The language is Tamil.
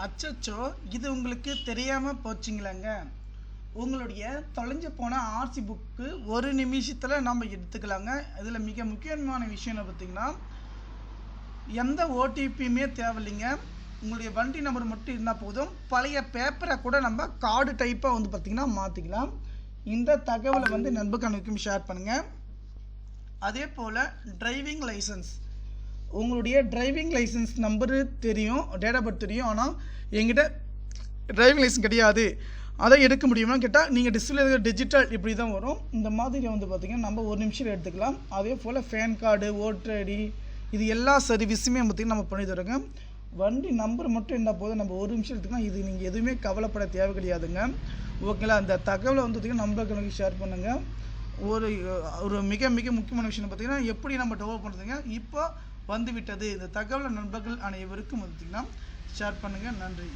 அச்சச்சோ, இது உங்களுக்கு தெரியாமல் போச்சுங்களாங்க. உங்களுடைய தொலைஞ்சு போன ஆர்சி புக்கு ஒரு நிமிஷத்தில் நம்ம எடுத்துக்கலாங்க. இதில் மிக முக்கியமான விஷயம் என்ன பார்த்தீங்கன்னா, எந்த ஓடிபியுமே தேவையில்லைங்க. உங்களுடைய வண்டி நம்பர் மட்டும் இருந்தால் போதும். பழைய பேப்பரை கூட நம்ம கார்டு டைப்பாக வந்து பார்த்திங்கன்னா மாற்றிக்கலாம். இந்த தகவலை நண்பருக்கு அனைவருக்கும் ஷேர் பண்ணுங்கள். அதே போல் டிரைவிங் லைசன்ஸ், உங்களுடைய டிரைவிங் லைசன்ஸ் நம்பரு தெரியும், டேட் ஆஃப் பர்த் தெரியும், ஆனால் எங்கிட்ட டிரைவிங் லைசன்ஸ் கிடையாது, அதை எடுக்க முடியுமான்னு கேட்டால் நீங்கள் டிஸ்பிளே டிஜிட்டல் இப்படி தான் வரும். இந்த மாதிரி பார்த்திங்கன்னா நம்ம ஒரு நிமிஷம் எடுத்துக்கலாம். அதே போல் பேன் கார்டு, ஓட்டர் ஐடி, இது எல்லா சர்வீஸுமே பார்த்திங்கன்னா நம்ம பண்ணி தரோங்க. வண்டி நம்பர் மட்டும் இருந்தால் போதும், நம்ம ஒரு நிமிஷம் எடுத்துக்கலாம். இது நீங்கள் எதுவுமே கவலைப்பட தேவை கிடையாதுங்க. ஓகேங்களா? அந்த தகவலை பார்த்திங்கன்னா நம்பருக்கு ஷேர் பண்ணுங்கள். ஒரு மிக மிக முக்கியமான விஷயம் பார்த்திங்கன்னா, எப்படி நம்ம டெவலப் பண்ணுறதுங்க இப்போ வந்துவிட்டது. இந்த தகவலை நண்பர்கள் அனைவருக்கும் பார்த்திங்கன்னா ஷேர் பண்ணுங்கள். நன்றி.